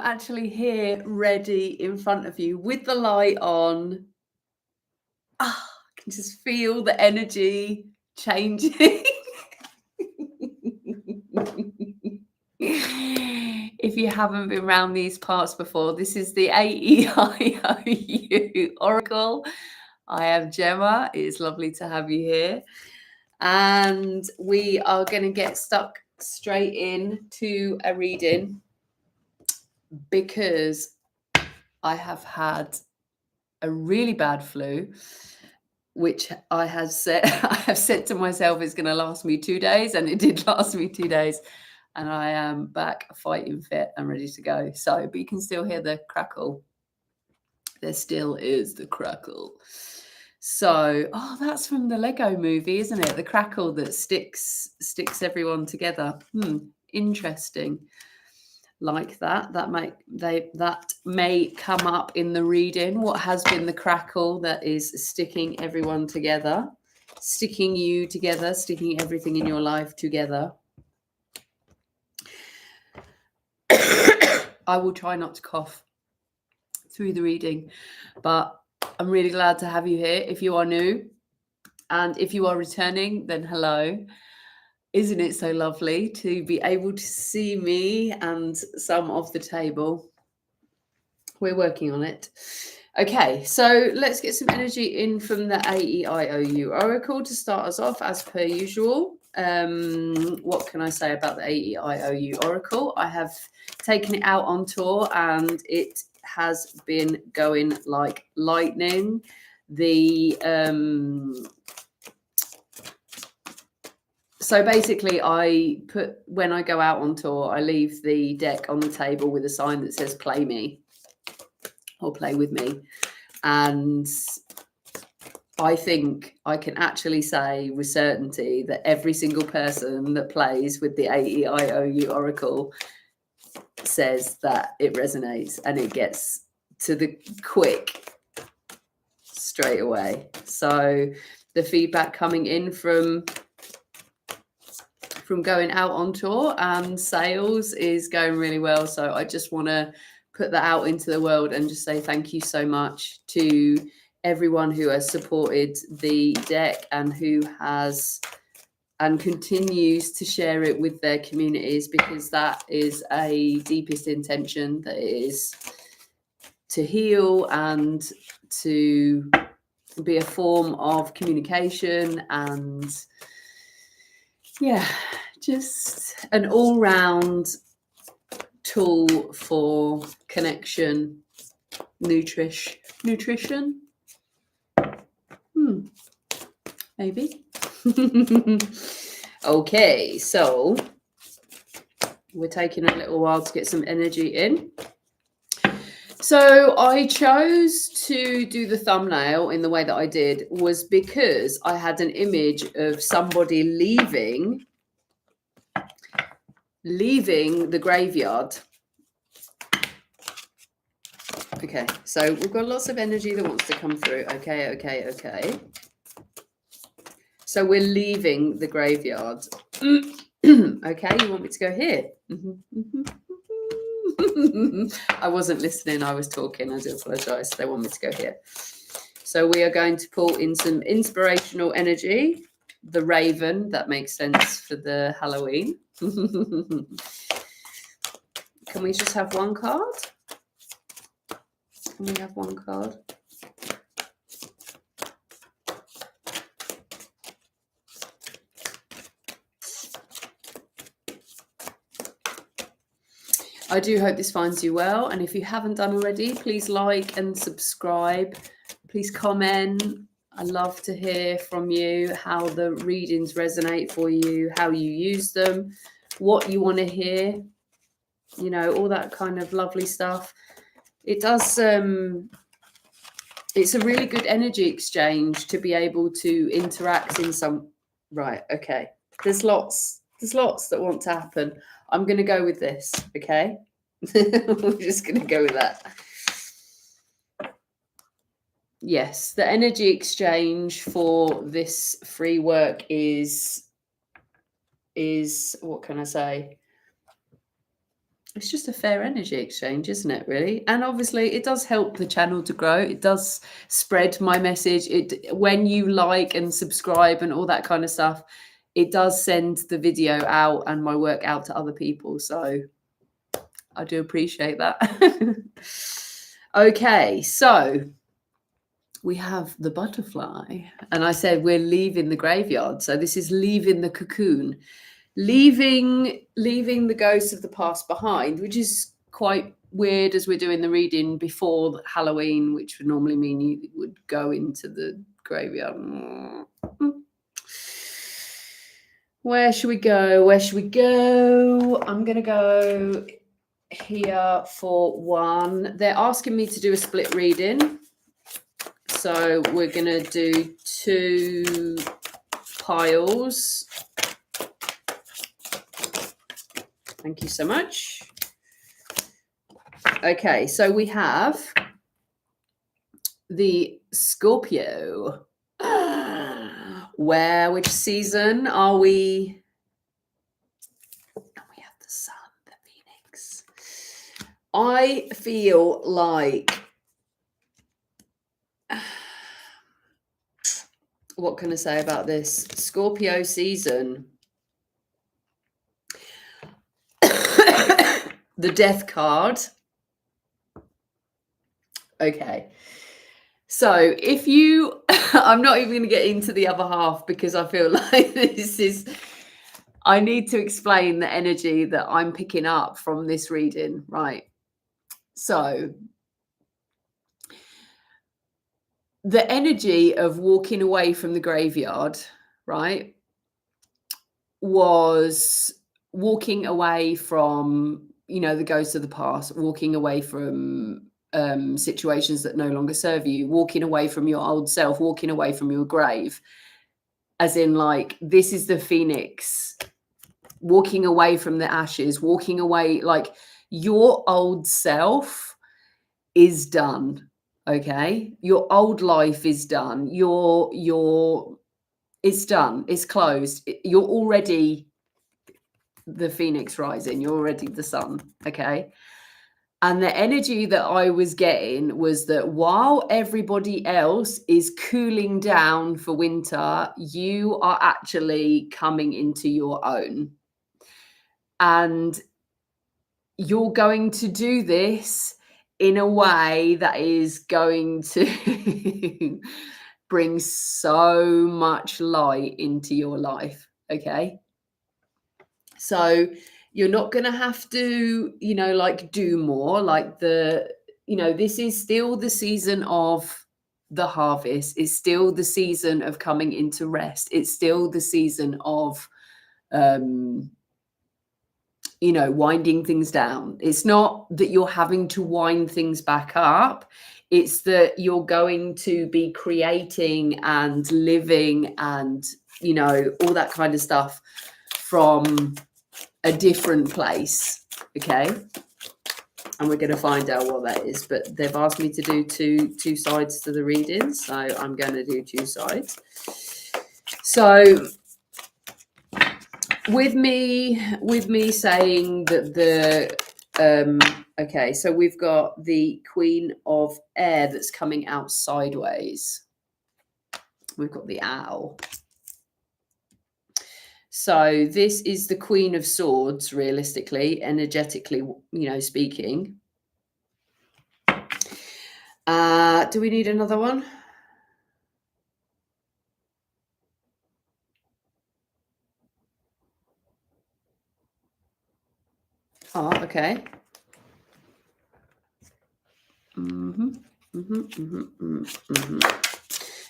actually here, ready in front of you with the light on. I can just feel the energy changing. If you haven't been around these parts before, this is the AEIOU Oracle. I am Gemma. It's lovely to have you here. And we are going to get stuck straight in to a reading because I have had a really bad flu, which I have said to myself is going to last me 2 days, and it did last me 2 days. And I am back fighting fit and ready to go. So, but you can still hear the crackle. There still is the crackle. So, that's from the Lego movie, isn't it? The crackle that sticks everyone together. Interesting. Like that. That may come up in the reading. What has been the crackle that is sticking everyone together, sticking you together, sticking everything in your life together? I will try not to cough through the reading, but I'm really glad to have you here. If you are new, and if you are returning, then hello. Isn't it so lovely to be able to see me and some of the table? We're working on it. Okay, so let's get some energy in from the AEIOU Oracle to start us off, as per usual. What can I say about the AEIOU Oracle? I have taken it out on tour and it has been going like lightning. So basically, when I go out on tour, I leave the deck on the table with a sign that says "Play me" or "Play with me," and I think I can actually say with certainty that every single person that plays with the AEIOU Oracle says that it resonates and it gets to the quick straight away. So the feedback coming in from going out on tour and sales is going really well. So I just want to put that out into the world and just say thank you so much to everyone who has supported the deck and who has and continues to share it with their communities, because that is a deepest intention, that is to heal and to be a form of communication and just an all-round tool for connection, nutrition. Maybe. Okay, so we're taking a little while to get some energy in. So I chose to do the thumbnail in the way that I did was because I had an image of somebody leaving the graveyard. Okay, so we've got lots of energy that wants to come through. Okay. So we're leaving the graveyard. Okay, you want me to go here? I wasn't listening, I was talking. I do apologize. They want me to go here. So we are going to pull in some inspirational energy. The raven, that makes sense for the Halloween. Can we just have one card? Can we have one card? I do hope this finds you well. And if you haven't done already, please like and subscribe. Please comment. I love to hear from you how the readings resonate for you, how you use them, what you want to hear, you know, all that kind of lovely stuff. It does, it's a really good energy exchange to be able to interact in some, right, okay. There's lots that want to happen. I'm going to go with this, okay? I'm just going to go with that. Yes, the energy exchange for this free work is what can I say? it's just a fair energy exchange, isn't it, really? And obviously it does help the channel to grow. It does spread my message. When you like and subscribe and all that kind of stuff, it does send the video out and my work out to other people. So I do appreciate that. Okay, so we have the butterfly, and I said we're leaving the graveyard. So this is leaving the cocoon, leaving the ghosts of the past behind, which is quite weird as we're doing the reading before Halloween, which would normally mean you would go into the graveyard. Where should we go? Where should we go? I'm going to go here for one. They're asking me to do a split reading. So we're going to do 2 piles. Thank you so much. Okay, so we have the Scorpio. Which season are we? And we have the sun, the Phoenix. I feel like, what can I say about this? Scorpio season. The Death card. Okay. So if you, I'm not even going to get into the other half because I feel like I need to explain the energy that I'm picking up from this reading, right? So the energy of walking away from the graveyard, right, was walking away from, the ghosts of the past, walking away from situations that no longer serve you, walking away from your old self, walking away from your grave, as in like, this is the Phoenix, walking away from the ashes, walking away, like your old self is done. Okay, your old life is done. It's done. It's closed. You're already the Phoenix rising. You're already the sun. Okay. And the energy that I was getting was that while everybody else is cooling down for winter, you are actually coming into your own. And you're going to do this in a way that is going to bring so much light into your life. Okay. So you're not going to have to, like do more, like this is still the season of the harvest. It's still the season of coming into rest. It's still the season of, winding things down. It's not that you're having to wind things back up. It's that you're going to be creating and living and, all that kind of stuff from a different place. Okay. And we're going to find out what that is, but they've asked me to do two sides to the reading. So I'm going to do 2 sides. So with me saying that okay, so we've got the Queen of Air that's coming out sideways. We've got the Owl. So this is the Queen of Swords, realistically, energetically, speaking. Do we need another one? Oh, okay.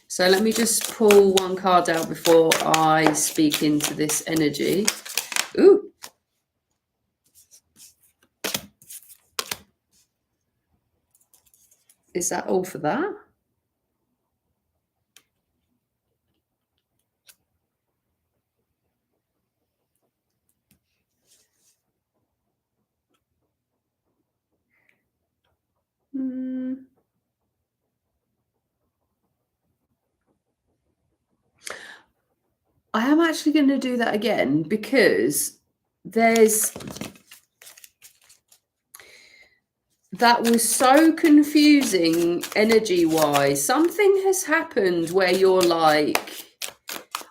So let me just pull one card out before I speak into this energy. Ooh. Is that all for that? I am actually going to do that again because there's That was so confusing energy-wise. Something has happened where you're like,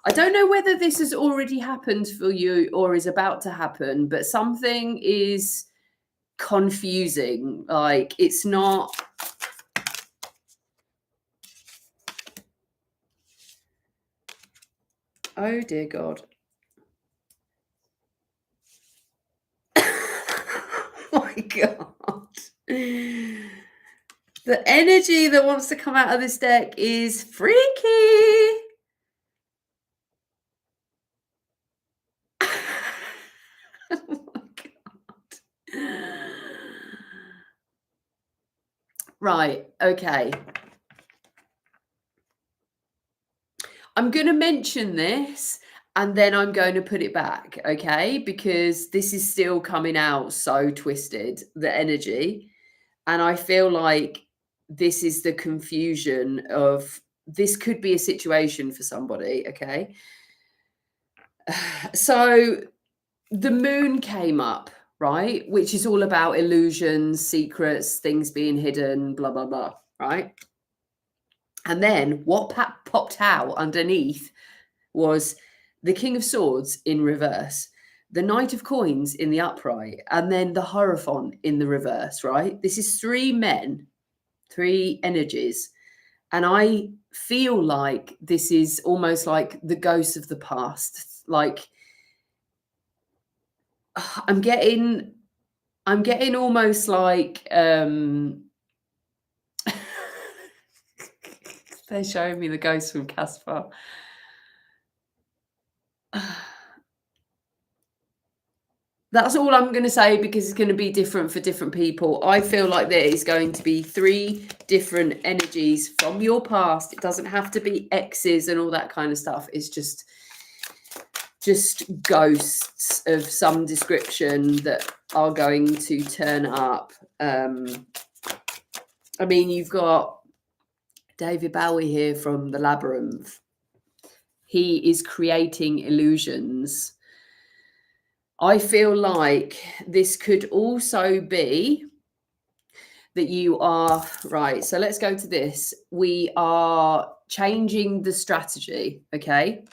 I don't know whether this has already happened for you or is about to happen, but something is confusing. Like, it's not. Oh dear God. Oh my God. The energy that wants to come out of this deck is freaky. Oh my God. Right, okay. I'm going to mention this and then I'm going to put it back, okay? Because this is still coming out so twisted, the energy. And I feel like this is the confusion of this could be a situation for somebody, okay? So the moon came up, right? Which is all about illusions, secrets, things being hidden, blah, blah, blah, right? And then what popped out underneath was the King of Swords in reverse, the Knight of Coins in the upright, and then the Hierophant in the reverse, right? This is three men, three energies. And I feel like this is almost like the ghosts of the past. Like, I'm getting almost like they're showing me the ghost from Caspar. That's all I'm going to say because it's going to be different for different people. I feel like there is going to be three different energies from your past. It doesn't have to be exes and all that kind of stuff. It's just ghosts of some description that are going to turn up. I mean, you've got David Bowie here from The Labyrinth. He is creating illusions. I feel like this could also be that you are right. So let's go to this. We are changing the strategy, okay?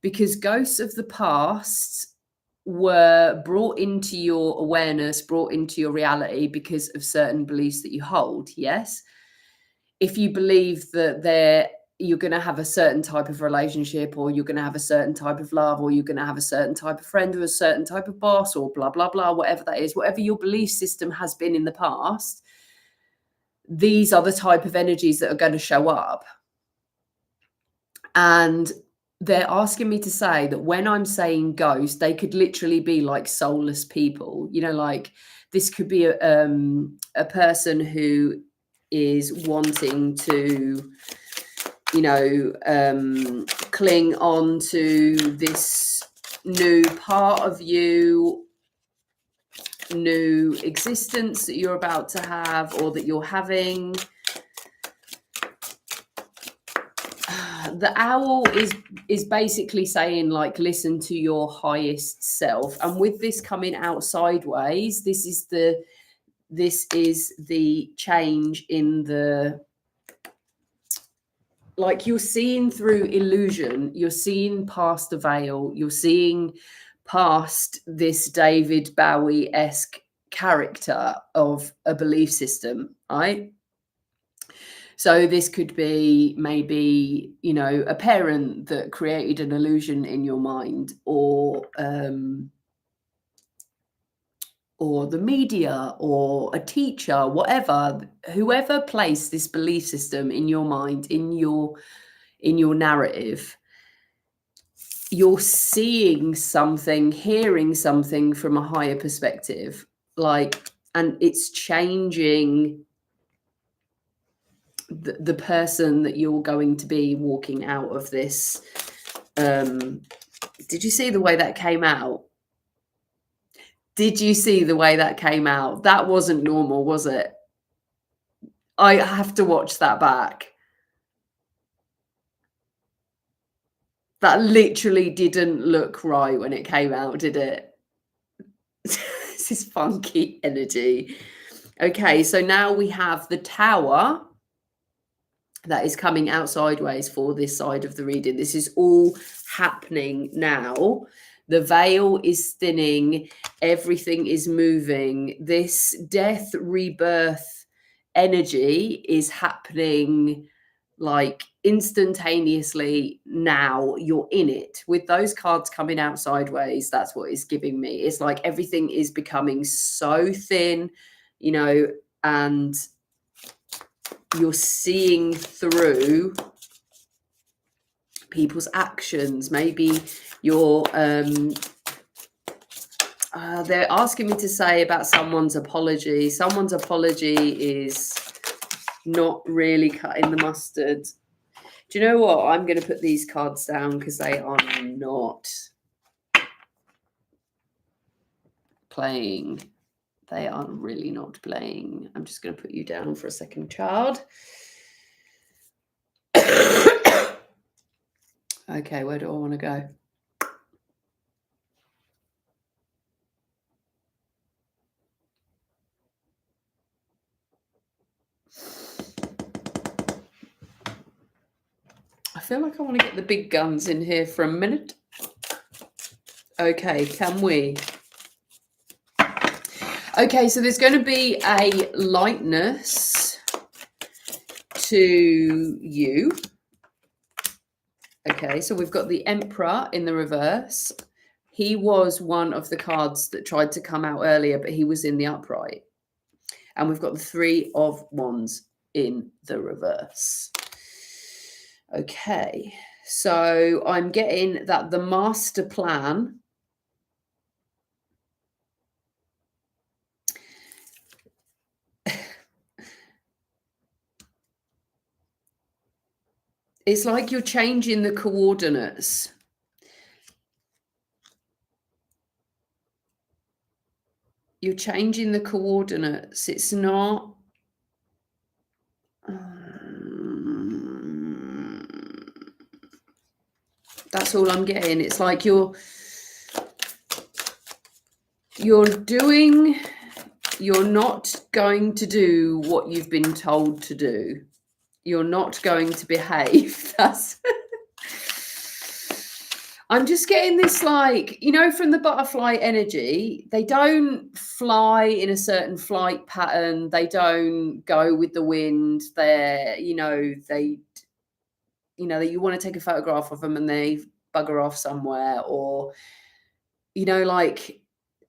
Because ghosts of the past were brought into your awareness, brought into your reality because of certain beliefs that you hold. Yes. If you believe that you're going to have a certain type of relationship, or you're going to have a certain type of love, or you're going to have a certain type of friend, or a certain type of boss, or blah, blah, blah, whatever that is, whatever your belief system has been in the past, these are the type of energies that are going to show up. And they're asking me to say that when I'm saying ghost, they could literally be like soulless people, you know, like this could be a person who is wanting to, you know, cling on to this new part of you, new existence that you're about to have or that you're having. The owl is basically saying, like, listen to your highest self. And with this coming out sideways, this is the change in the, like, you're seeing through illusion, you're seeing past the veil, you're seeing past this David Bowie-esque character of a belief system, right? So this could be maybe, you know, a parent that created an illusion in your mind, or the media, or a teacher, whatever, whoever placed this belief system in your mind, in your narrative. You're seeing something, hearing something from a higher perspective, like, and it's changing the person that you're going to be walking out of this. Did you see the way that came out? Did you see the way that came out? That wasn't normal, was it? I have to watch that back. That literally didn't look right when it came out, did it? This is funky energy. Okay, so now we have the Tower that is coming out sideways for this side of the reading. This is all happening now. The veil is thinning. Everything is moving. This death, rebirth energy is happening like instantaneously now. You're in it. With those cards coming out sideways, that's what it's giving me. It's like everything is becoming so thin, you know, and you're seeing through people's actions. Maybe you're they're asking me to say about someone's apology. Someone's apology is not really cutting the mustard. Do you know what? I'm going to put these cards down because they are not playing. They are really not playing. I'm just going to put you down for a second, child. Okay, where do I want to go? I feel like I want to get the big guns in here for a minute. Okay, can we? Okay, so there's going to be a lightness to you. Okay, so we've got the Emperor in the reverse. He was one of the cards that tried to come out earlier, but he was in the upright. And we've got the Three of Wands in the reverse. Okay, so I'm getting that the master plan it's like you're changing the coordinates. You're changing the coordinates. It's not... that's all I'm getting. It's like you're not going to do what you've been told to do. You're not going to behave. That's... I'm just getting this, like, you know, from the butterfly energy, they don't fly in a certain flight pattern. They don't go with the wind. They're, you know, you want to take a photograph of them and they bugger off somewhere, or, you know, like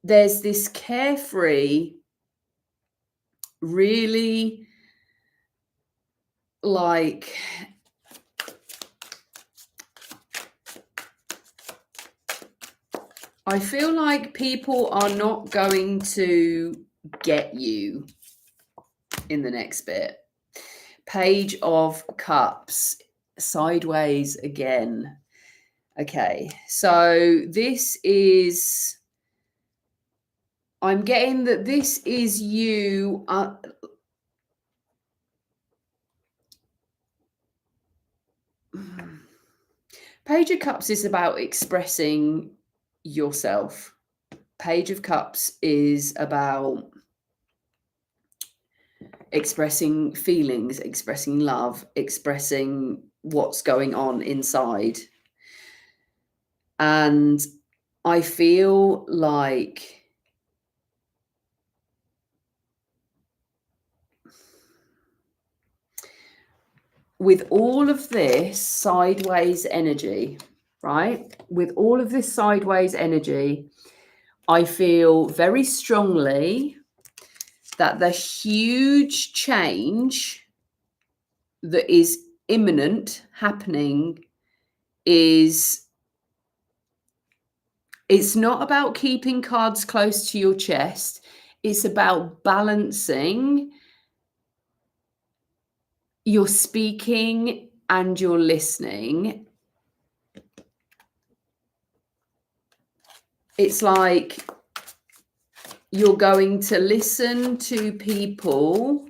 there's this carefree, really, like, I feel like people are not going to get you in the next bit. Page of Cups, sideways again. Okay, so this is... I'm getting that this is you... Page of Cups is about expressing yourself. Page of Cups is about expressing feelings, expressing love, expressing what's going on inside. And I feel like with all of this sideways energy, right? With all of this sideways energy, I feel very strongly that the huge change that is imminent happening is... it's not about keeping cards close to your chest. It's about balancing your speaking and your listening. It's like you're going to listen to people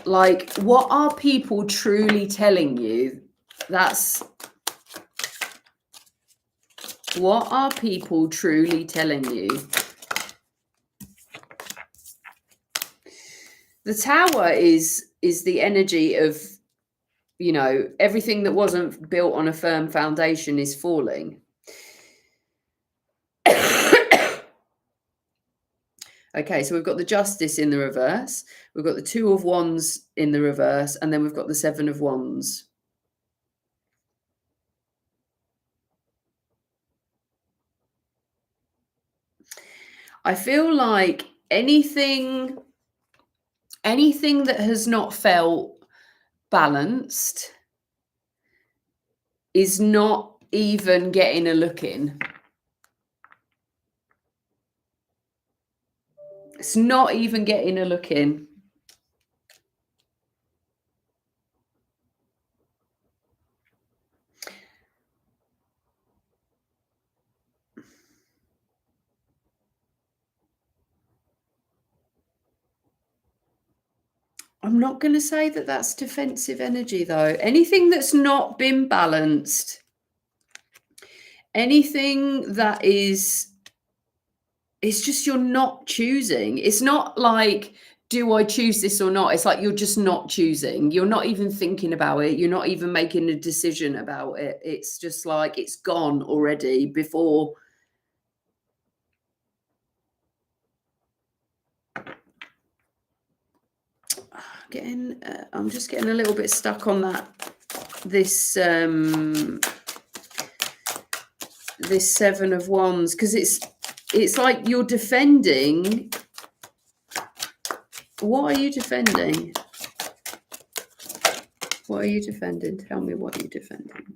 like, what are people truly telling you? That's... What are people truly telling you? The Tower is the energy of, you know, everything that wasn't built on a firm foundation is falling. Okay, so we've got the Justice in the reverse, we've got the Two of Wands in the reverse, and then we've got the Seven of Wands. I feel like anything that has not felt balanced is not even getting a look in. It's not even getting a look in. I'm not going to say that that's defensive energy, though. Anything that's not been balanced, anything that is, it's just you're not choosing. It's not like, do I choose this or not? It's like you're just not choosing. You're not even thinking about it. You're not even making a decision about it. It's just like it's gone already before. I'm just getting a little bit stuck on that. This Seven of Wands, because it's like you're defending. What are you defending? What are you defending? Tell me what you're defending.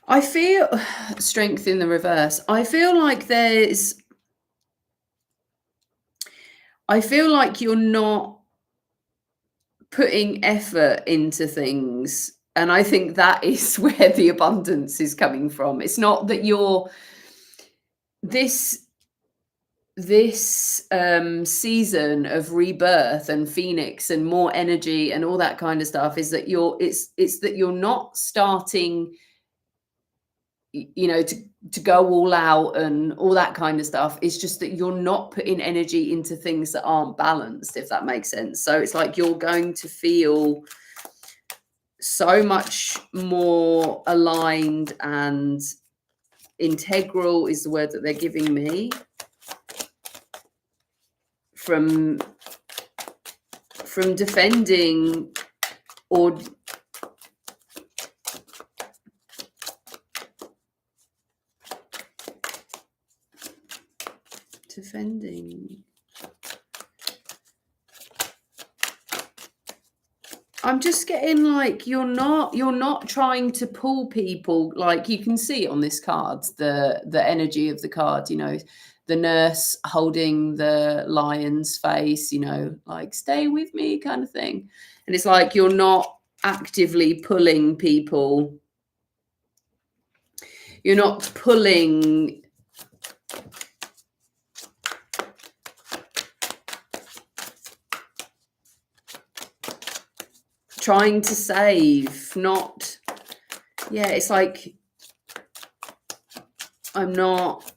I feel Strength in the reverse. I feel like you're not putting effort into things. And I think that is where the abundance is coming from. It's not that you're this season of rebirth and phoenix and more energy and all that kind of stuff is that it's that you're not starting, you know, to go all out and all that kind of stuff. It's just that you're not putting energy into things that aren't balanced, if that makes sense. So it's like you're going to feel so much more aligned and integral is the word that they're giving me from defending or defending. I'm just getting like you're not trying to pull people, like you can see on this card the energy of the card, you know, the nurse holding the lion's face, you know, like stay with me kind of thing. And it's like you're not actively pulling people. You're not pulling trying to save, not, yeah, it's like I'm not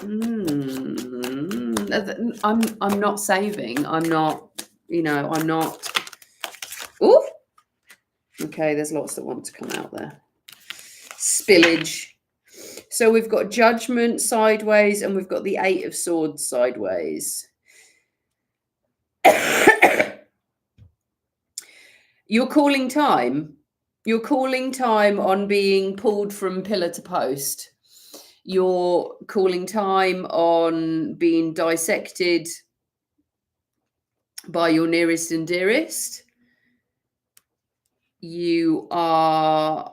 I'm not saving, I'm not, you know, I'm not. Oh, okay, there's lots that want to come out there. Spillage. So we've got Judgment sideways and we've got the Eight of Swords sideways. You're calling time. You're calling time on being pulled from pillar to post. You're calling time on being dissected by your nearest and dearest. You are,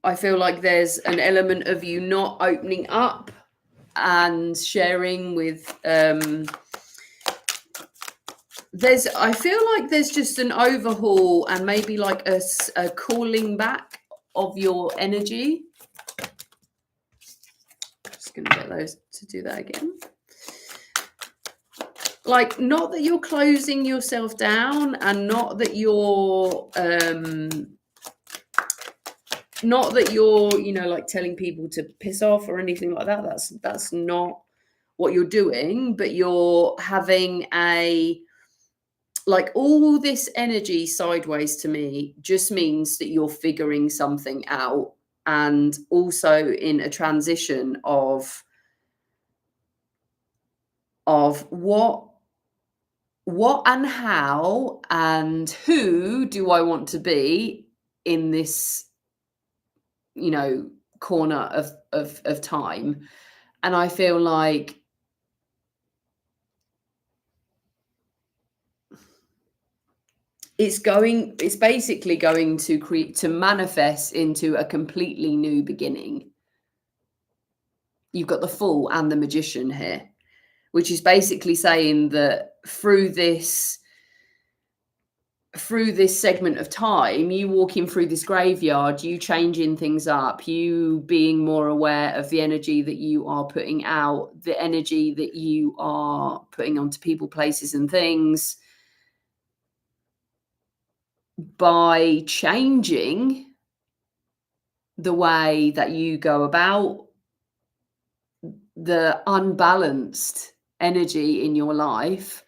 I feel like there's an element of you not opening up and sharing with, I feel like there's just an overhaul and maybe like a calling back of your energy. going to get those to do that again. Like, not that you're closing yourself down, and not that you're you know, like telling people to piss off or anything like that. That's not what you're doing, but you're having like, all this energy sideways to me just means that you're figuring something out, and also in a transition of what and how and who do I want to be in this, you know, corner of time. And I feel like it's basically going to manifest into a completely new beginning. You've got the Fool and the Magician here, which is basically saying that through this segment of time, you walking through this graveyard, you changing things up, you being more aware of the energy that you are putting out, the energy that you are putting onto people, places, and things, by changing the way that you go about the unbalanced energy in your life,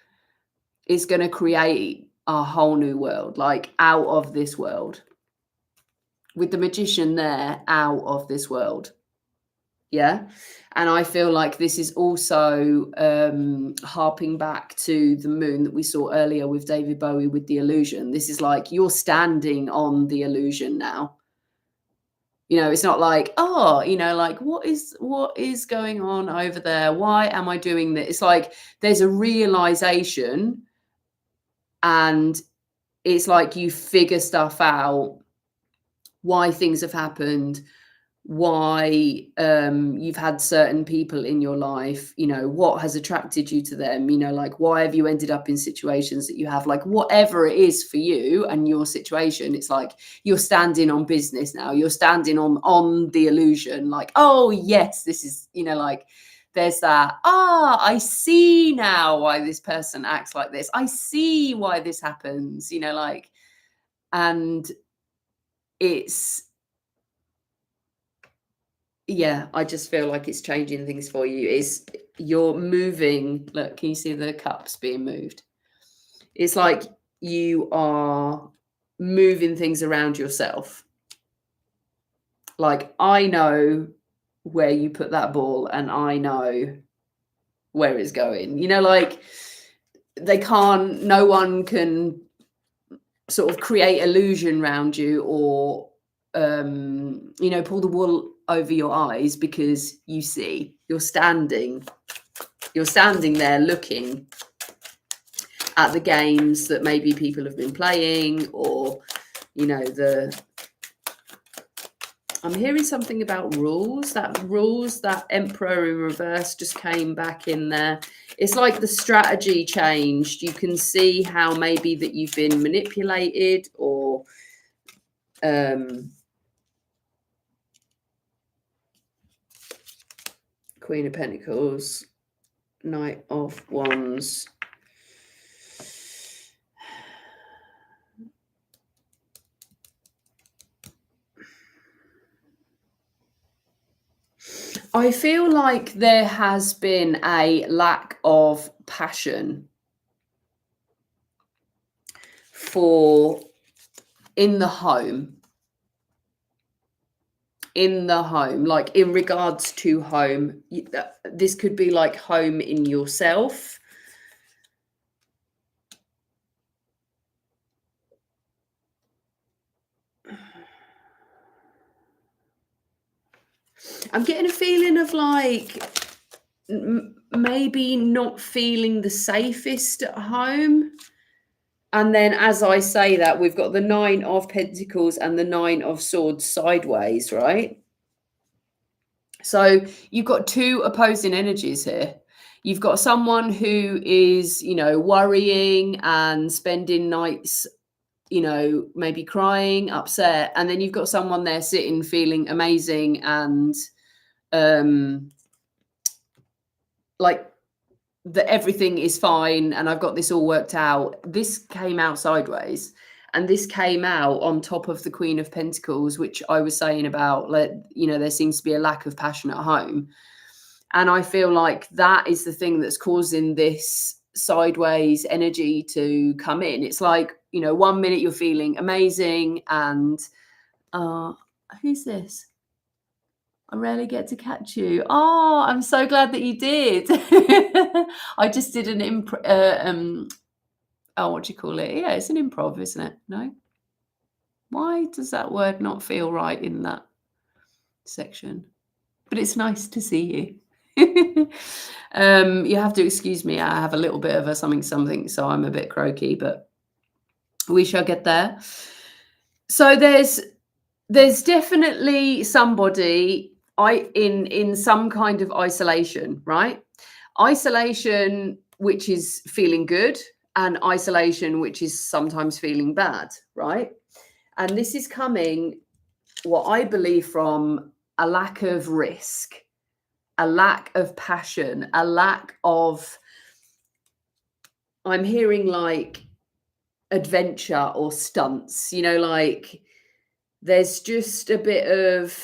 is going to create a whole new world, like out of this world. With the Magician there, out of this world. Yeah. And I feel like this is also harping back to the moon that we saw earlier with David Bowie with the illusion. This is like, you're standing on the illusion now. You know, it's not like, oh, you know, like, what is going on over there? Why am I doing this? It's like there's a realization, and it's like you figure stuff out, why things have happened, why you've had certain people in your life, you know, what has attracted you to them, you know, like, why have you ended up in situations that you have, like, whatever it is for you and your situation. It's like you're standing on business now, you're standing on the illusion, like, oh yes, this is, you know, like, there's that, I see now why this person acts like this, I see why this happens, you know, like, and it's, yeah, I just feel like it's changing things for you. You're moving. Look, can you see the cups being moved? It's like you are moving things around yourself. Like, I know where you put that ball, and I know where it's going. You know, like, no one can sort of create illusion around you, or you know, pull the wool over your eyes, because you see, you're standing there looking at the games that maybe people have been playing, or, you know, I'm hearing something about rules. That Emperor in reverse just came back in there. It's like the strategy changed. You can see how maybe that you've been manipulated, or Queen of Pentacles, Knight of Wands. I feel like there has been a lack of passion in the home, like, in regards to home. This could be like home in yourself. I'm getting a feeling of like maybe not feeling the safest at home. And then, as I say that, we've got the 9 of Pentacles and the 9 of Swords sideways, right? So you've got two opposing energies here. You've got someone who is, you know, worrying and spending nights, you know, maybe crying, upset. And then you've got someone there sitting, feeling amazing and like that everything is fine and I've got this all worked out. This came out sideways, and this came out on top of the Queen of Pentacles, which I was saying about, like, you know, there seems to be a lack of passion at home. And I feel like that is the thing that's causing this sideways energy to come in. It's like, you know, 1 minute you're feeling amazing and who's this? I rarely get to catch you. Oh, I'm so glad that you did. I just did an what do you call it? Yeah, it's an improv, isn't it? No? Why does that word not feel right in that section? But it's nice to see you. You have to excuse me. I have a little bit of a something, so I'm a bit croaky, but we shall get there. So there's definitely somebody in some kind of isolation, right? Isolation, which is feeling good, and isolation, which is sometimes feeling bad, right? And this is coming, what I believe, from a lack of risk, a lack of passion, a lack of, I'm hearing like adventure or stunts, you know, like there's just a bit of,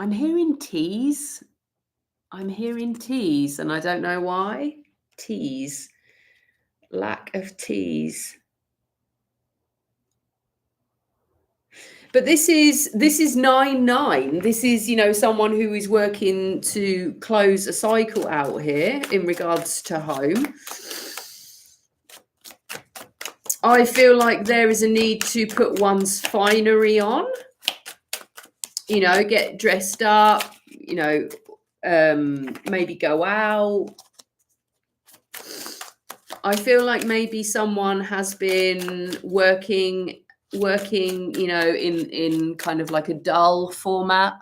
I'm hearing tease. I'm hearing tease, and I don't know why. Tease. Lack of tease. But this is 9-9. This is, you know, someone who is working to close a cycle out here in regards to home. I feel like there is a need to put one's finery on, you know, get dressed up, you know, maybe go out. I feel like maybe someone has been working, you know, in kind of like a dull format.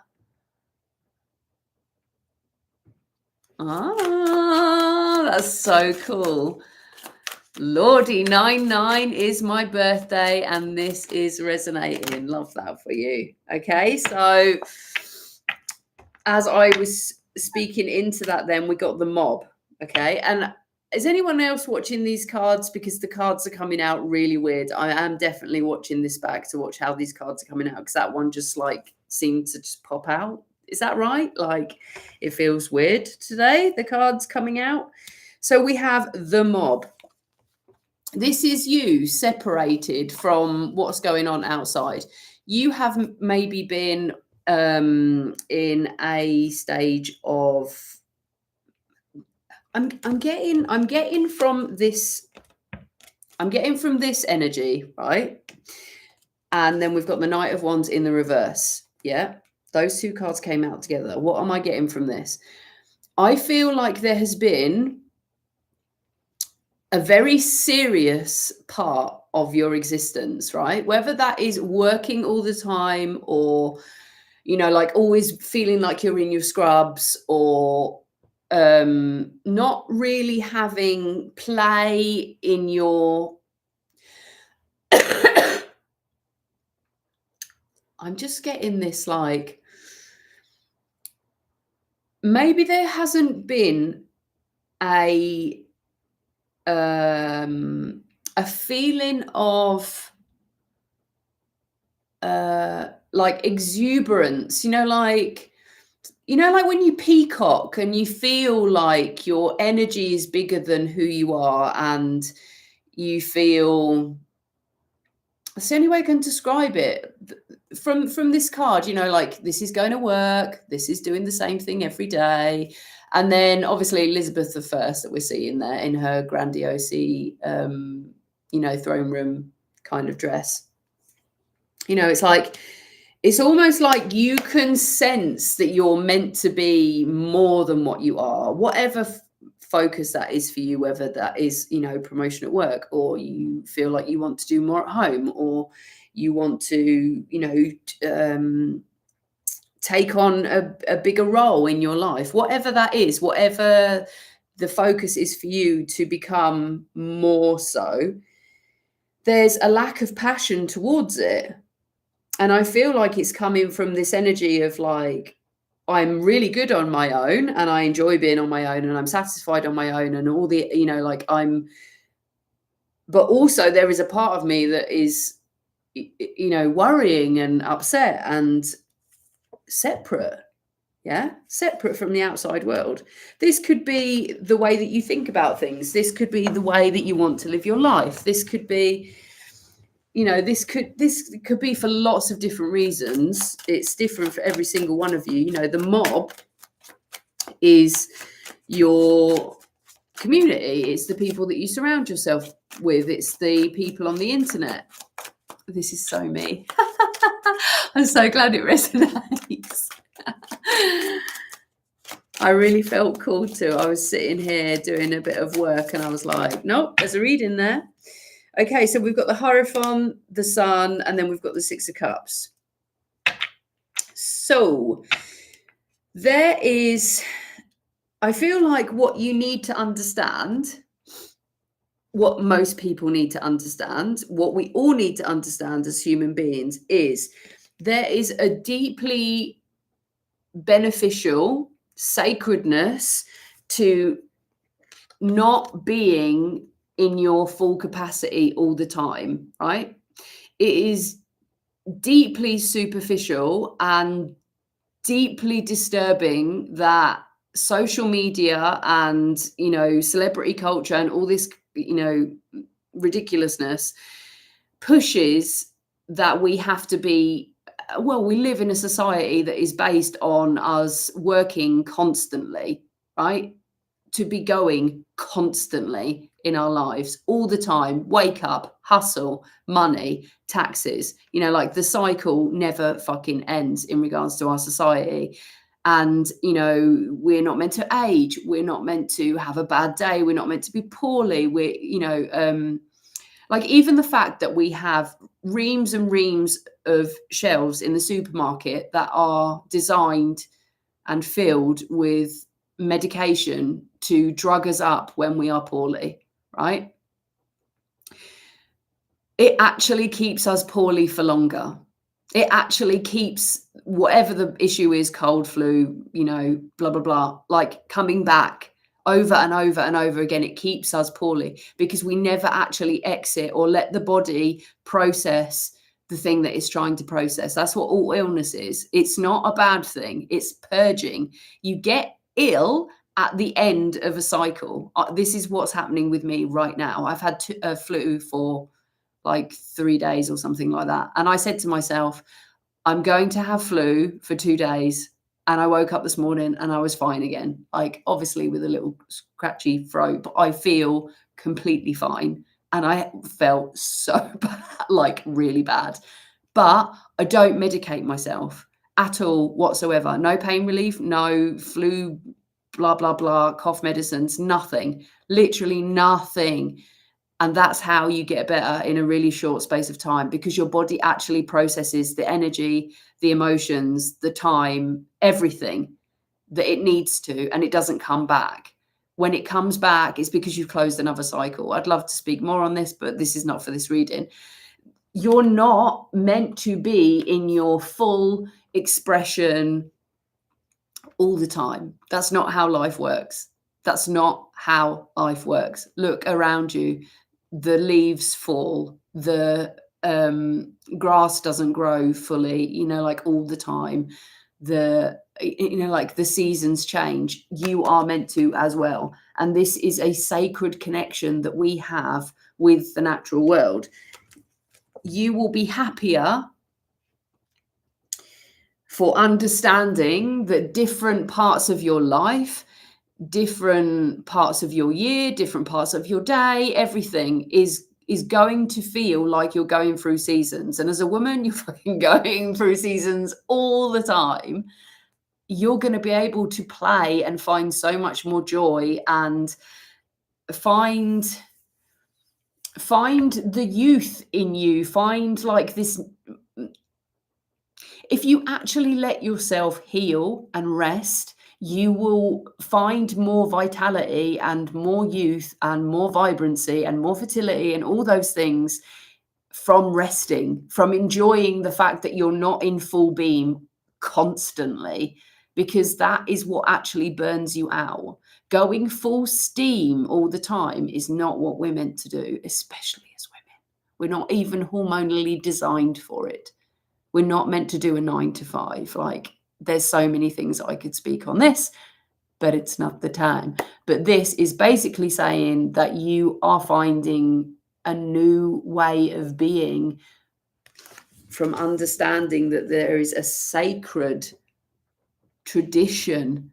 Ah, that's so cool. Lordy, 9-9 is my birthday, and this is resonating. Love that for you. Okay, so as I was speaking into that, then we got the mob. Okay, and is anyone else watching these cards? Because the cards are coming out really weird. I am definitely watching this back to watch how these cards are coming out, because that one just like seemed to just pop out. Is that right? Like, it feels weird today, the cards coming out. So we have the mob. This is you separated from what's going on outside. You have maybe been in a stage of, I'm getting from this energy, right? And then we've got the Knight of Wands in the reverse. Yeah, those two cards came out together. What am I getting from this? I feel like there has been a very serious part of your existence, right? Whether that is working all the time, or, you know, like always feeling like you're in your scrubs, or not really having play in your I'm just getting this, like, maybe there hasn't been a feeling of like exuberance, you know, like when you peacock and you feel like your energy is bigger than who you are, and you feel, that's the only way I can describe it from this card, you know, like this is going to work, this is doing the same thing every day. And then obviously Elizabeth I that we're seeing there in her grandiose you know, throne room kind of dress. You know, it's like, it's almost like you can sense that you're meant to be more than what you are, whatever focus that is for you, whether that is, you know, promotion at work, or you feel like you want to do more at home, or you want to, you know, take on a bigger role in your life, whatever that is, whatever the focus is for you to become more so, there's a lack of passion towards it. And I feel like it's coming from this energy of like, I'm really good on my own and I enjoy being on my own and I'm satisfied on my own and all the, like but also there is a part of me that is, worrying and upset and separate. Yeah. Separate from the outside world. This could be the way that you think about things. This could be the way that you want to live your life. This could be, this could be for lots of different reasons. It's different for every single one of you. The mob is your community. It's the people that you surround yourself with. It's the people on the internet. This is so me. I'm so glad it resonates. I really felt called to. I was sitting here doing a bit of work and I was like, nope, there's a read in there. Okay, so we've got the Hierophant, the Sun, and then we've got the Six of Cups. So there is, I feel like what you need to understand, what most people need to understand, what we all need to understand as human beings is there is a deeply beneficial sacredness to not being in your full capacity all the time, right? It is deeply superficial and deeply disturbing that social media and, celebrity culture and all this, ridiculousness pushes that we have to be, we live in a society that is based on us working constantly, right? To be going constantly in our lives all the time, wake up, hustle, money, taxes, like the cycle never fucking ends in regards to our society. And, we're not meant to age. We're not meant to have a bad day. We're not meant to be poorly. We're, like even the fact that we have reams and reams of shelves in the supermarket that are designed and filled with medication to drug us up when we are poorly, right? It actually keeps us poorly for longer. It actually keeps whatever the issue is, cold, flu, blah, blah, blah, like coming back over and over and over again. It keeps us poorly because we never actually exit or let the body process the thing that it's trying to process. That's what all illness is. It's not a bad thing. It's purging. You get ill at the end of a cycle. This is what's happening with me right now. I've had a flu for like 3 days or something like that. And I said to myself, I'm going to have flu for 2 days. And I woke up this morning and I was fine again. Like obviously with a little scratchy throat, but I feel completely fine. And I felt so bad, like really bad. But I don't medicate myself at all whatsoever. No pain relief, no flu, blah, blah, blah, cough medicines, nothing, literally nothing. And that's how you get better in a really short space of time, because your body actually processes the energy, the emotions, the time, everything that it needs to, and it doesn't come back. When it comes back, it's because you've closed another cycle. I'd love to speak more on this, but this is not for this reading. You're not meant to be in your full expression all the time. That's not how life works. That's not how life works. Look around you. The leaves fall, the grass doesn't grow fully, like all the time. Like the seasons change. You are meant to as well. And this is a sacred connection that we have with the natural world. You will be happier for understanding that different parts of your life, different parts of your year, different parts of your day, everything is going to feel like you're going through seasons. And as a woman, you're fucking going through seasons all the time. You're going to be able to play and find so much more joy and find the youth in you, find like this. If you actually let yourself heal and rest, you will find more vitality and more youth and more vibrancy and more fertility and all those things from resting, from enjoying the fact that you're not in full beam constantly. because that is what actually burns you out. Going full steam all the time is not what we're meant to do, especially as women. We're not even hormonally designed for it. We're not meant to do a 9 to 5. Like, there's so many things I could speak on this, but it's not the time. But this is basically saying that you are finding a new way of being from understanding that there is a sacred tradition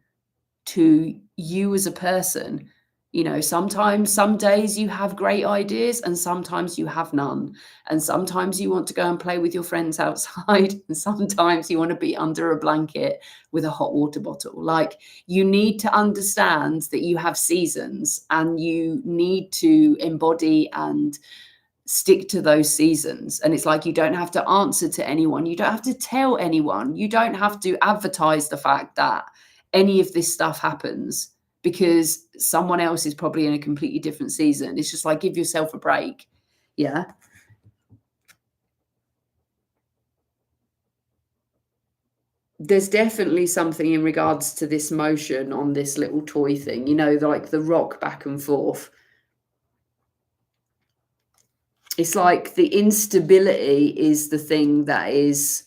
to you as a person. You know, sometimes, some days you have great ideas and sometimes you have none. And sometimes you want to go and play with your friends outside. And sometimes you want to be under a blanket with a hot water bottle. Like, you need to understand that you have seasons and you need to embody and stick to those seasons. And it's like, you don't have to answer to anyone. You don't have to tell anyone. You don't have to advertise the fact that any of this stuff happens, because someone else is probably in a completely different season. It's just like, give yourself a break. Yeah. There's definitely something in regards to this motion on this little toy thing, you know, like the rock back and forth. It's like the instability is the thing that is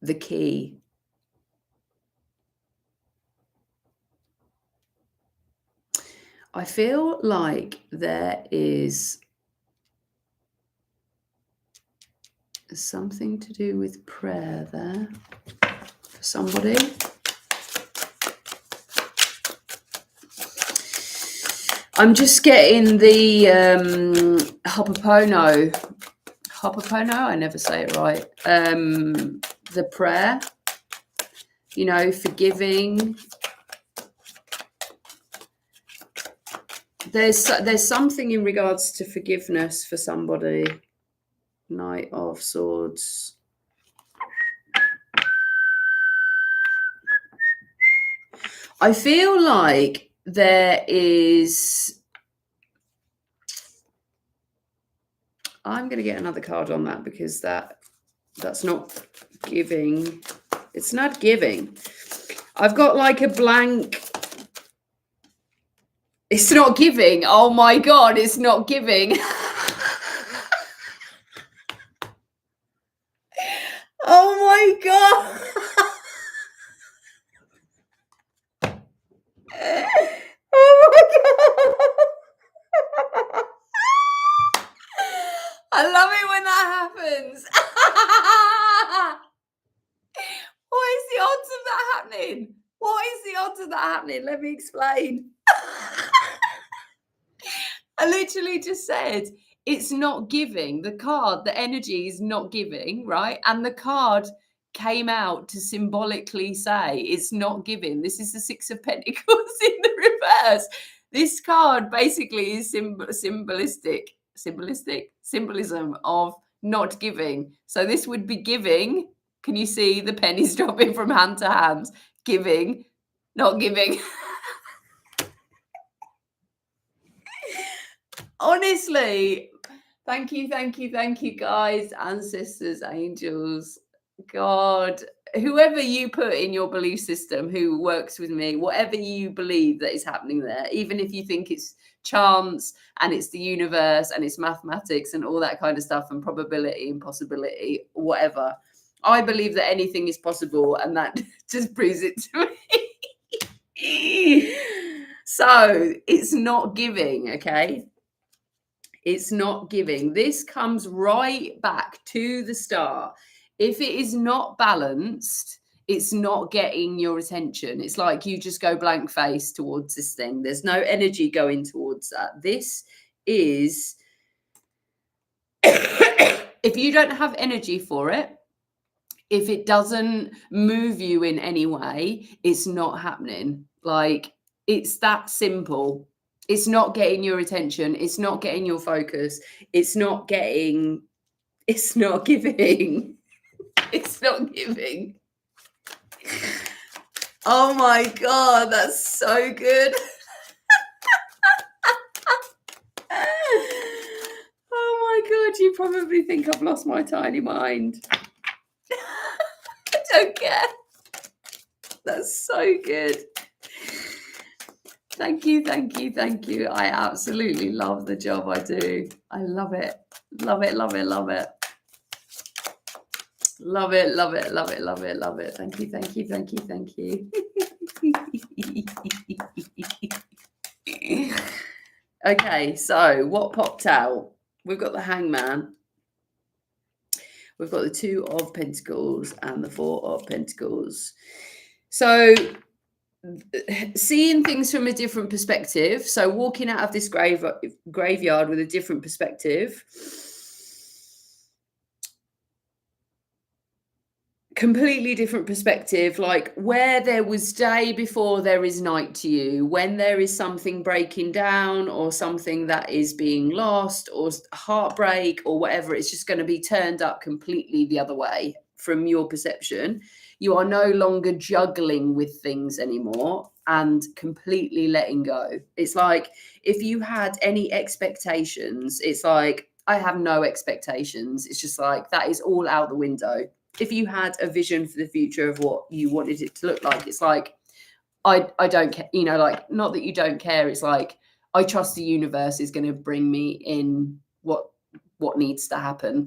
the key. I feel like there is something to do with prayer there for somebody. I'm just getting the Hopopono. I never say it right. The prayer, you know, forgiving. There's something in regards to forgiveness for somebody. Knight of Swords. I feel like there is... I'm going to get another card on that, because that's not giving. It's not giving. I've got like a blank. It's not giving. Oh my God, it's not giving. Oh my God. Oh my God. I love it when that happens. What is the odds of that happening? What is the odds of that happening? Let me explain. I literally just said, it's not giving. The card, the energy is not giving, right? And the card came out to symbolically say it's not giving. This is the Six of Pentacles in the reverse. This card basically is symbolism of not giving. So this would be giving. Can you see the pennies dropping from hand to hand? Giving, not giving. Honestly, thank you, guys, ancestors, angels, God, whoever you put in your belief system who works with me, whatever you believe that is happening there, even if you think it's chance and it's the universe and it's mathematics and all that kind of stuff and probability and possibility, whatever. I believe that anything is possible, and that just proves it to me. So it's not giving, okay? It's not giving. This comes right back to the start. If it is not balanced, it's not getting your attention. It's like you just go blank face towards this thing. There's no energy going towards that. This is, if you don't have energy for it, if it doesn't move you in any way, it's not happening. Like, it's that simple. It's not getting your attention. It's not getting your focus. It's not giving. It's not giving. Oh my God, that's so good. Oh my God, you probably think I've lost my tiny mind. don't care. That's so good. Thank you, thank you, thank you. I absolutely love the job I do. I love it. Love it, love it, love it. Love it, love it, love it, love it, love it. Thank you, thank you, thank you, thank you. Okay, so what popped out? We've got the Hangman. We've got the Two of Pentacles and the Four of Pentacles. So seeing things from a different perspective. So walking out of this graveyard with a different perspective. Completely different perspective, like where there was day before there is night to you, when there is something breaking down or something that is being lost or heartbreak or whatever, it's just going to be turned up completely the other way from your perception. You are no longer juggling with things anymore and completely letting go. It's like if you had any expectations, it's like I have no expectations. It's just like that is all out the window. If you had a vision for the future of what you wanted it to look like, it's like, I don't care, you know, like, not that you don't care. It's like, I trust the universe is going to bring me in what needs to happen.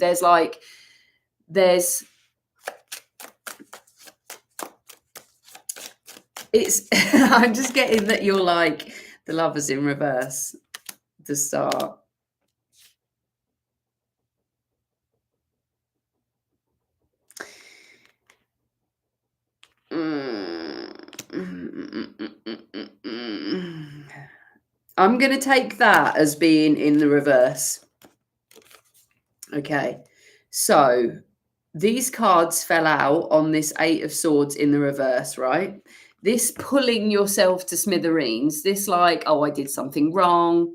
It's, I'm just getting that you're like the Lovers in reverse, the Star. I'm going to take that as being in the reverse. Okay, so these cards fell out on this Eight of Swords in the reverse, right? This pulling yourself to smithereens, this like, oh, I did something wrong.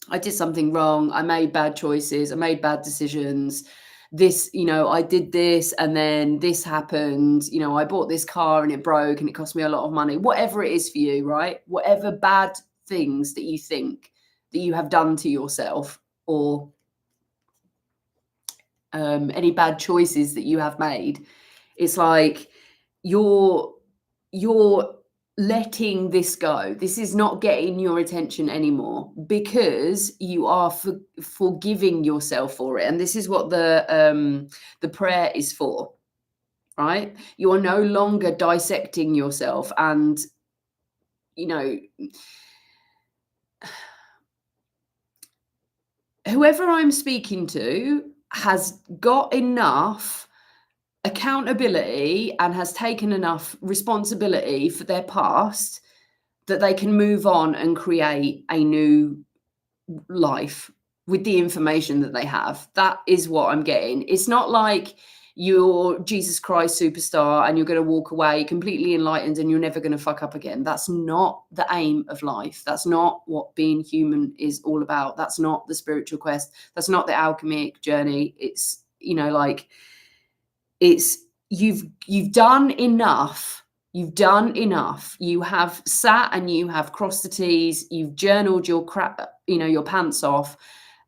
I did something wrong. I made bad choices. I made bad decisions. This, you know, I did this and then this happened. You know, I bought this car and it broke and it cost me a lot of money. Whatever it is for you, right? Whatever bad things that you think that you have done to yourself, or any bad choices that you have made, it's like you're letting this go. This is not getting your attention anymore because you are forgiving yourself for it. And this is what the prayer is for, right? You are no longer dissecting yourself and, you know, whoever I'm speaking to has got enough accountability and has taken enough responsibility for their past that they can move on and create a new life with the information that they have. That is what I'm getting. It's not like you're Jesus Christ superstar and you're going to walk away completely enlightened and you're never going to fuck up again. That's not the aim of life. That's not what being human is all about. That's not the spiritual quest. That's not the alchemic journey. It's, you know, like, it's you've done enough. You've done enough. You have sat and you have crossed the T's. You've journaled your crap, you know, your pants off,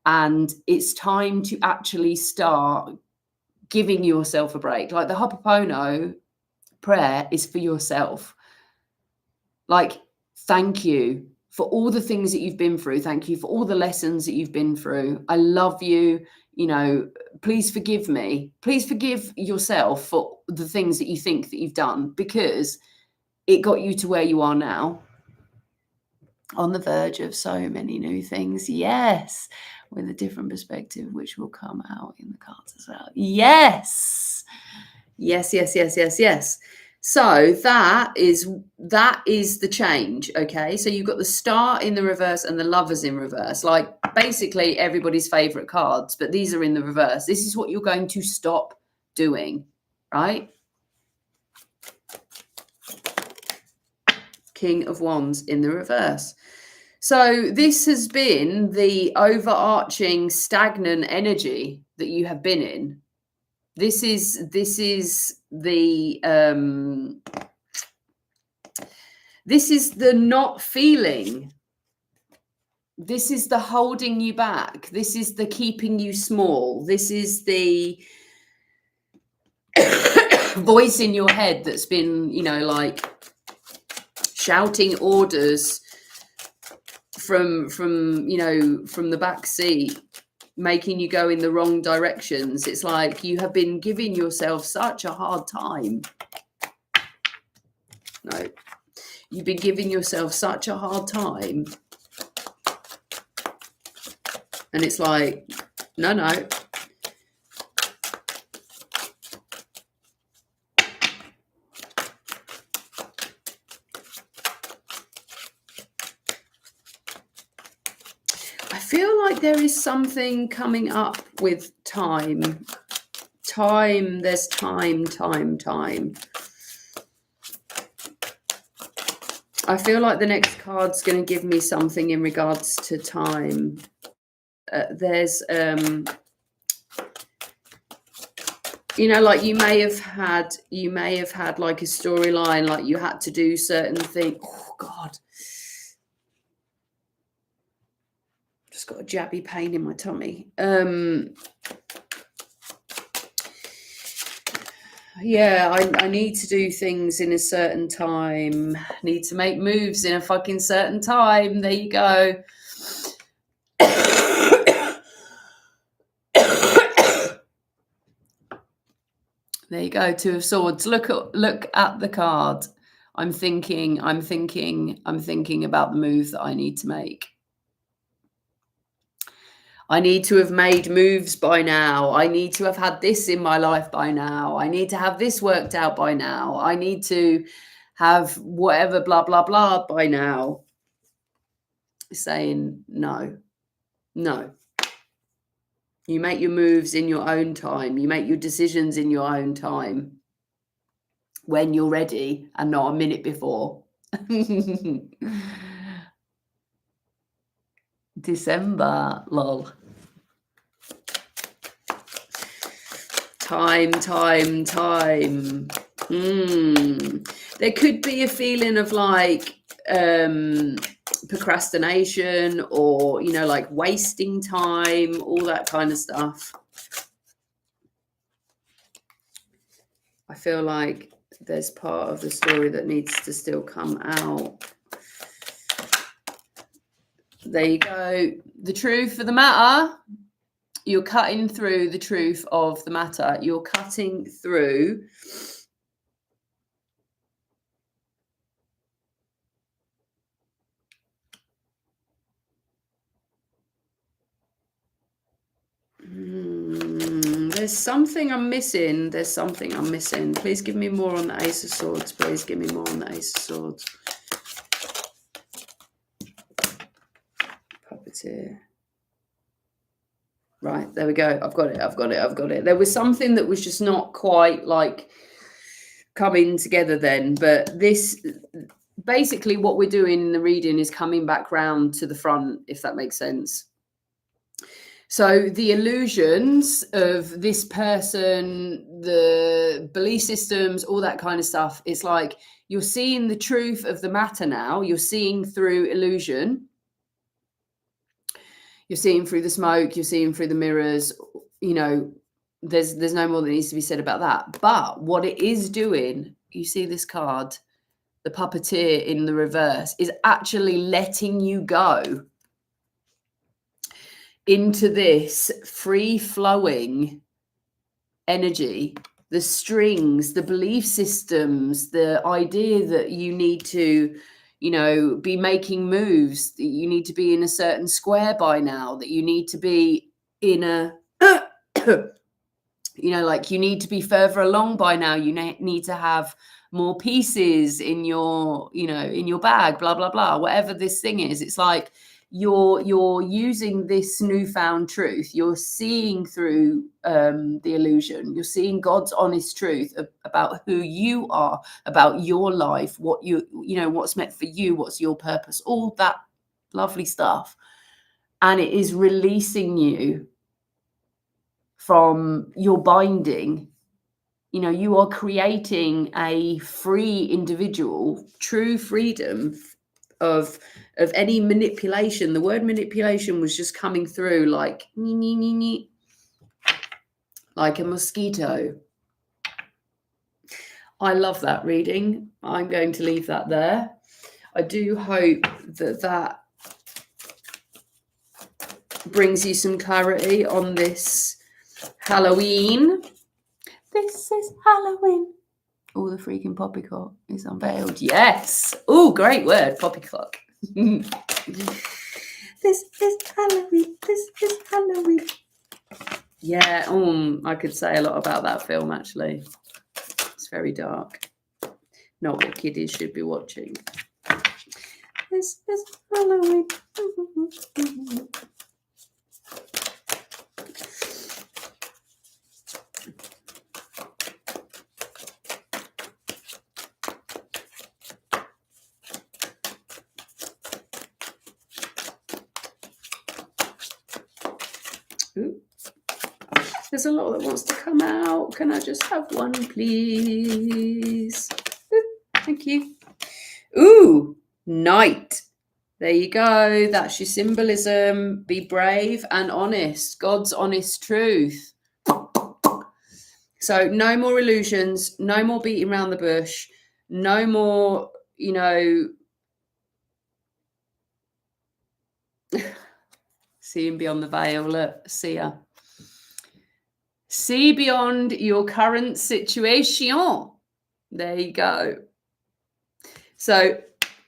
and it's time to actually start giving yourself a break. Like the Ho'oponopono prayer is for yourself. Like, thank you for all the things that you've been through. Thank you for all the lessons that you've been through. I love you. You know, please forgive me. Please forgive yourself for the things that you think that you've done, because it got you to where you are now. On the verge of so many new things. Yes. With a different perspective, which will come out in the cards as well. Yes. Yes, yes, yes, yes, yes. So that is the change. Okay, so you've got the Star in the reverse and the Lovers in reverse, like basically everybody's favorite cards, but these are in the reverse. This is what you're going to stop doing, right? King of Wands in the reverse. So this has been the overarching stagnant energy that you have been in. This is the not feeling. This is the holding you back. This is the keeping you small. This is the voice in your head that's been, you know, like shouting orders from you know, from the back seat, making you go in the wrong directions. It's like you have been giving yourself such a hard time. No, you've been giving yourself such a hard time. And it's like, no. I feel like there is something coming up with time. There's time. I feel like the next card's going to give me something in regards to time. There's, you know, like you may have had like a storyline, like you had to do certain things. Oh God. Just got a jabby pain in my tummy. Yeah, I need to do things in a certain time. Need to make moves in a fucking certain time. There you go. There you go. Two of Swords. Look at the card. I'm thinking about the move that I need to make. I need to have made moves by now. I need to have had this in my life by now. I need to have this worked out by now. I need to have whatever, blah, blah, blah by now. Saying no. You make your moves in your own time. You make your decisions in your own time. When you're ready and not a minute before. December, lol. Time. There could be a feeling of like procrastination, or, you know, like wasting time, all that kind of stuff. I feel like there's part of the story that needs to still come out. There you go. The truth of the matter. You're cutting through the truth of the matter. You're cutting through there's something I'm missing. Please give me more on the Ace of Swords. Please give me more on the Ace of Swords. Puppeteer. Right, there we go. I've got it. There was something that was just not quite like coming together then, but this, basically what we're doing in the reading is coming back round to the front, if that makes sense. So the illusions of this person, the belief systems, all that kind of stuff, it's like you're seeing the truth of the matter now. You're seeing through illusion. You're seeing through the smoke, you're seeing through the mirrors, you know, there's no more that needs to be said about that. But what it is doing, you see this card, the puppeteer in the reverse, is actually letting you go into this free-flowing energy, the strings, the belief systems, the idea that you need to, you know, be making moves, that you need to be in a certain square by now, that you need to be in a, you know, like you need to be further along by now. You need to have more pieces in your, you know, in your bag, blah, blah, blah, whatever this thing is. It's like you're using this newfound truth. You're seeing through the illusion. You're seeing God's honest truth about who you are, about your life, what you know, what's meant for you, what's your purpose, all that lovely stuff. And it is releasing you from your binding. You know, you are creating a free individual, true freedom of any manipulation. The word manipulation was just coming through like like a mosquito. I love that reading. I'm going to leave that there. I do hope that that brings you some clarity on this Halloween. This is Halloween. Oh, the freaking poppycock is unveiled. Yes. Oh, great word, poppycock. This is Halloween. This is Halloween. Yeah, I could say a lot about that film, actually. It's very dark. Not what kiddies should be watching. This is Halloween. Ooh. There's a lot that wants to come out. Can I just have one, please? Ooh, thank you. Ooh, Knight. There you go. That's your symbolism. Be brave and honest. God's honest truth. So no more illusions. No more beating around the bush. No more, seeing beyond the veil. Look, see ya. See beyond your current situation. There you go. So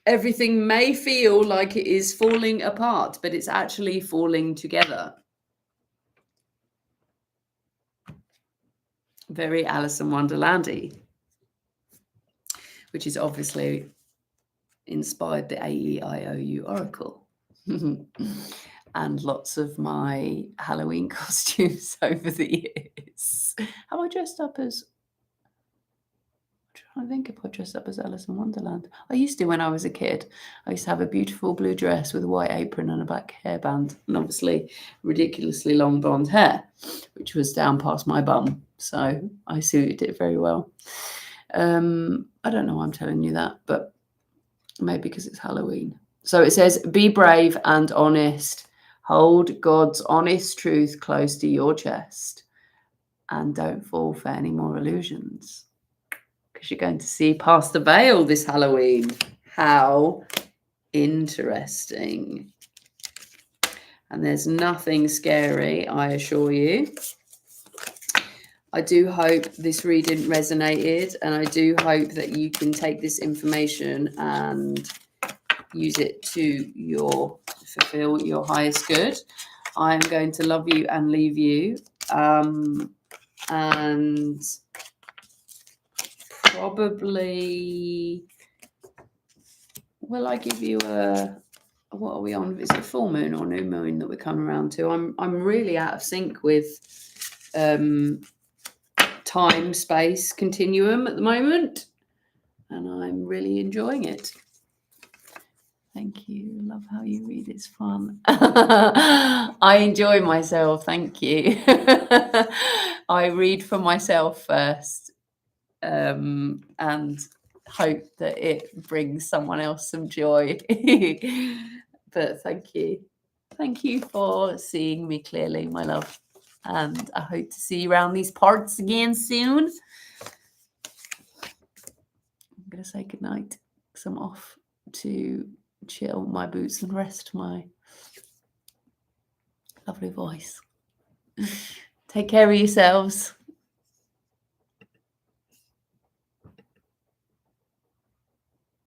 everything may feel like it is falling apart, but it's actually falling together. Very Alice in Wonderlandy, which is obviously inspired the AEIOU Oracle. And lots of my Halloween costumes over the years. Have I dressed up as... I think if I dressed up as Alice in Wonderland. I used to when I was a kid. I used to have a beautiful blue dress with a white apron and a black hairband, and obviously ridiculously long blonde hair, which was down past my bum. So I suited it very well. I don't know why I'm telling you that, but maybe because it's Halloween. So it says, be brave and honest. Hold God's honest truth close to your chest. And don't fall for any more illusions. Because you're going to see past the veil this Halloween. How interesting. And there's nothing scary, I assure you. I do hope this reading resonated, and I do hope that you can take this information and use it to fulfill your highest good. I am going to love you and leave you. And probably, will I give you what are we on? Is it full moon or new moon that we're coming around to? I'm really out of sync with time, space, continuum at the moment, and I'm really enjoying it. Thank you. Love how you read. It's fun. I enjoy myself. Thank you. I read for myself first, and hope that it brings someone else some joy. But thank you. Thank you for seeing me clearly, my love. And I hope to see you around these parts again soon. I'm going to say goodnight because I'm off to chill my boots and rest my lovely voice. Take care of yourselves.